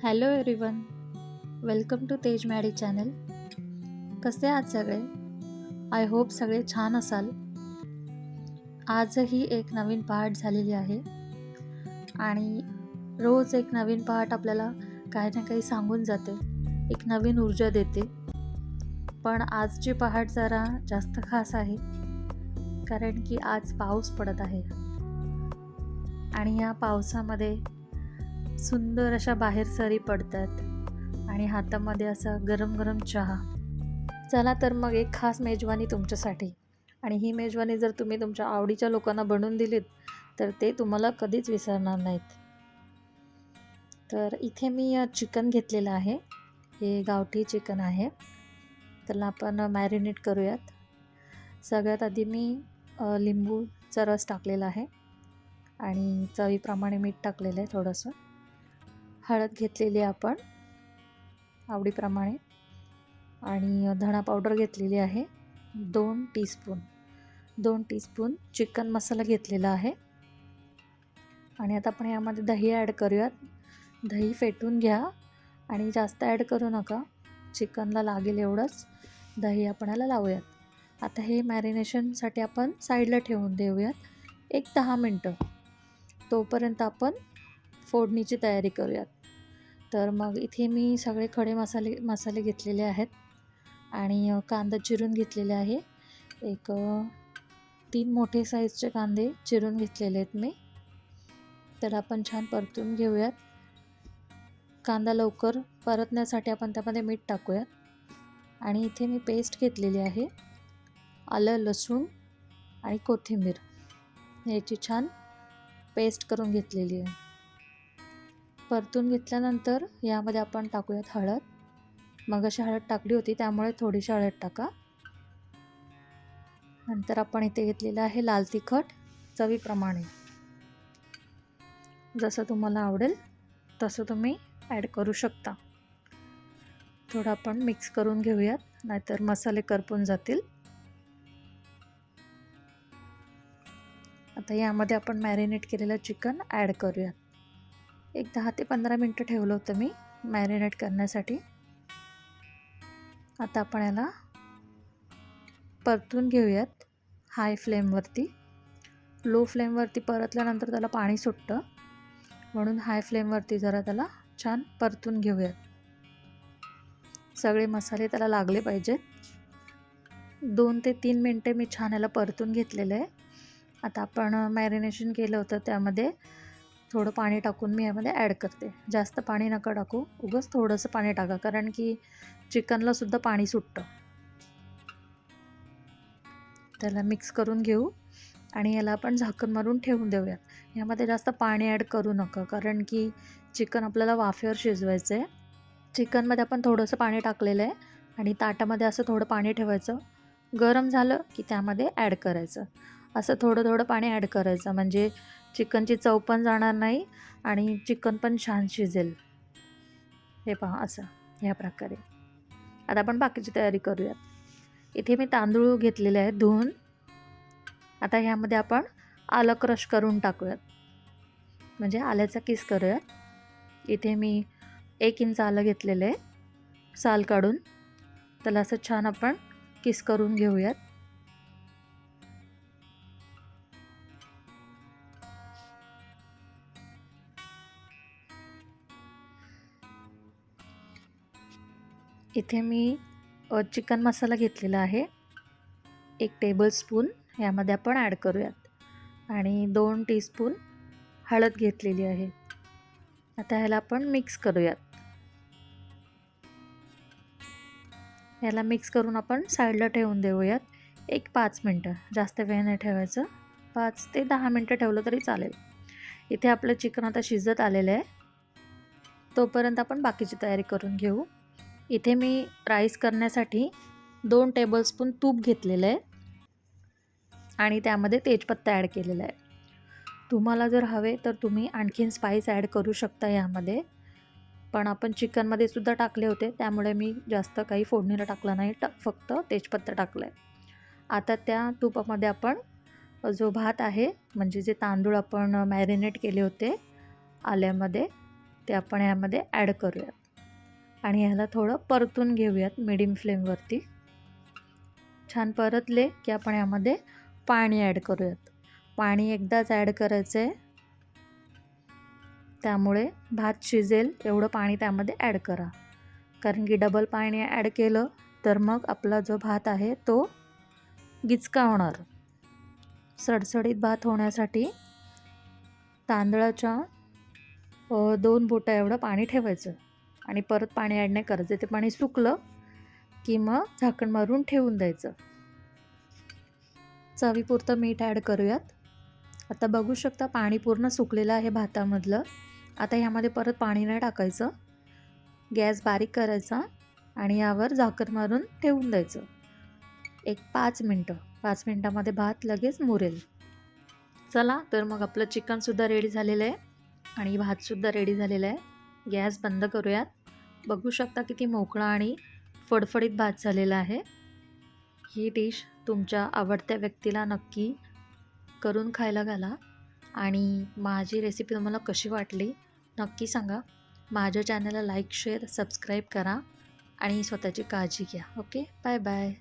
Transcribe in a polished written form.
Hello everyone, welcome to तेज Maddy channel. कसे आहात सगळे? आय होप सगळे छान असाल. आजही एक नवीन पहाट झालेली आहे आणि रोज एक नवीन पहाट आपल्याला काही ना काही सांगून जाते, एक नवीन ऊर्जा देते. पण आजची पहाट जरा जास्त खास आहे कारण की आज पाऊस पडत आहे आणि या पावसामध्ये सुंदर अशा बाहेर सरी पडतात आणि हातामध्ये असा गरम गरम चहा. चला तर मग एक खास मेजवानी तुमच्यासाठी, आणि ही मेजवानी जर तुम्ही तुमच्या आवडीच्या लोकांना बनवून दिलीत तर ते तुम्हाला कधीच विसरणार नाहीत. तर इथे मी चिकन घेतलेलं आहे. हे गावठी चिकन आहे. त्याला आपण मॅरिनेट करूयात. सगळ्यात आधी मी लिंबूचा रस टाकलेला आहे आणि चवीप्रमाणे मीठ टाकलेलं आहे. थोडंसं हळद घेतलेली आपण आवडीप्रमाणे आणि धणा पावडर घेतलेली आहे 2 टीस्पून चिकन मसाला घेतलेला आहे. आणि आता आपण यामध्ये दही ॲड करूयात. दही फेटून घ्या आणि जास्त ॲड करू नका, चिकनला लागेल एवढंच दही आपण याला लावूयात. आता हे मॅरिनेशनसाठी आपण साईडला ठेवून देऊयात 1-10 मिनटं. तोपर्यंत आपण फोडणीची तयारी करूयात. तर मग इथे मी सगळे खडे मसाले घेतलेले आहेत आणि कांदा चिरून घेतलेले आहे. एक 3 मोठे साईजचे कांदे चिरून घेतलेले आहेत मी. तर आपण छान परतून घेऊयात. कांदा लवकर परतण्यासाठी आपण त्यामध्ये मीठ टाकूयात. आणि इथे मी पेस्ट घेतलेली आहे आलं, लसूण आणि कोथिंबीर याची छान पेस्ट करून घेतलेली आहे. परतून घेतल्यानंतर यामध्ये आपण टाकूयात हळद. मगाशी हळद टाकली होती त्यामुळे थोडीशी हळद टाका. नंतर आपण इथे घेतलेलं आहे लाल तिखट चवीप्रमाणे. जसं तुम्हाला आवडेल तसं तुम्ही ॲड करू शकता. थोडं आपण मिक्स करून घेऊयात, नाहीतर मसाले करपून जातील. आता यामध्ये आपण मॅरिनेट केलेलं चिकन ॲड करूयात. एक 10 ते 15 मिनटं ठेवलं होतं मी मॅरिनेट करण्यासाठी. आता आपण याला परतून घेऊयात हाय फ्लेमवरती. लो फ्लेमवरती परतल्यानंतर त्याला पाणी सुटतं, म्हणून हाय फ्लेमवरती जरा त्याला छान परतून घेऊयात. सगळे मसाले त्याला लागले पाहिजेत. 2 ते 3 मिनटे मी छान याला परतून घेतलेलं आहे. आता आपण मॅरिनेशन केलं होतं त्यामध्ये थोडं पाणी टाकून मी यामध्ये ॲड करते. जास्त पाणी नका टाकू, उगाच थोडंसं पाणी टाका कारण की चिकनला सुद्धा पाणी सुटतं. त्याला मिक्स करून घेऊ आणि याला आपण झाकण मारून ठेवून देऊयात. यामध्ये जास्त पाणी ॲड करू नका कारण की चिकन आपल्याला वाफेवर शिजवायचं आहे. चिकनमध्ये आपण थोडंसं पाणी टाकलेलं आहे आणि ताटामध्ये असं थोडं पाणी ठेवायचं. गरम झालं की त्यामध्ये ॲड करायचं. असं थोडं पाणी ॲड करायचं म्हणजे चिकनची चव पण जाणार नाही आणि चिकन पण छान शिजेल. हे पहा असं ह्या प्रकारे. आता आपण बाकीची तयारी करूयात. इथे मी तांदूळ घेतलेले आहेत धुवून. आता ह्यामध्ये आपण आलं क्रश करून टाकूयात, म्हणजे आल्याचा किस करूयात. इथे मी 1 इंच आलं घेतलेलं आहे साल काढून. त्याला असं छान आपण किस करून घेऊयात. इथे मी चिकन मसाला घेतलेला आहे 1 टेबलस्पून, यामध्ये आपण ॲड करूयात. आणि 2 टीस्पून हळद घेतलेली आहे. आता ह्याला आपण मिक्स करूयात. याला मिक्स करून आपण साईडला ठेवून देऊयात 1-5 मिनटं. जास्त वेळ नाही ठेवायचं, 5 ते 10 मिनटं ठेवलं तरी चालेल. इथे आपलं चिकन आता शिजत आलेलं आहे. तोपर्यंत आपण बाकीची तयारी करून घेऊ. इथे मी राईस करण्यासाठी 2 टेबलस्पून तूप घेतलेलं आहे आणि त्यामध्ये तेजपत्ता ॲड केलेला आहे. तुम्हाला जर हवे तर तुम्ही आणखीन स्पाईस ॲड करू शकता यामध्ये, पण आपण चिकनमध्ये सुद्धा टाकले होते त्यामुळे मी जास्त काही फोडणीला टाकलं नाही, फक्त तेजपत्ता टाकलं आहे. आता त्या तुपामध्ये आपण जो भात आहे, म्हणजे जे तांदूळ आपण मॅरिनेट केले होते आल्यामध्ये, ते आपण यामध्ये ॲड करूयात आणि ह्याला थोडं परतून घेऊयात मीडियम फ्लेमवरती. छान परतले की आपण यामध्ये पाणी ॲड करूयात. पाणी एकदाच ॲड करायचं आहे, त्यामुळे भात शिजेल एवढं पाणी त्यामध्ये ॲड करा. कारण की डबल पाणी ॲड केलं तर मग आपला जो भात आहे तो गिचका होणार. सडसडीत भात होण्यासाठी तांदळाच्या 2 बोटं एवढं पाणी ठेवायचं आणि परत पाणी ॲड नाही करायचं. ते पाणी सुकलं की मग झाकण मारून ठेवून द्यायचं. चवीपुरतं मीठ ॲड करूयात. आता बघू शकता पाणी पूर्ण सुकलेलं आहे भातामधलं. आता ह्यामध्ये परत पाणी नाही टाकायचं. गॅस बारीक करायचा आणि यावर झाकण मारून ठेवून द्यायचं. एक 5 मिनटं. 5 मिनटामध्ये भात लगेच मुरेल. चला तर मग आपलं चिकनसुद्धा रेडी झालेलं आहे आणि भातसुद्धा रेडी झालेला आहे. गॅस बंद करूयात. बघू शकता किती मोकळा आणि फडफडीत भात झालेला आहे. ही डिश तुमच्या आवडत्या व्यक्तीला नक्की करून खायला घाला आणि माझी रेसिपी तुम्हाला कशी वाटली नक्की सांगा. माझ्या चॅनलला लाईक, शेअर, सबस्क्राईब करा आणि स्वतःची काळजी घ्या. Okay, bye bye.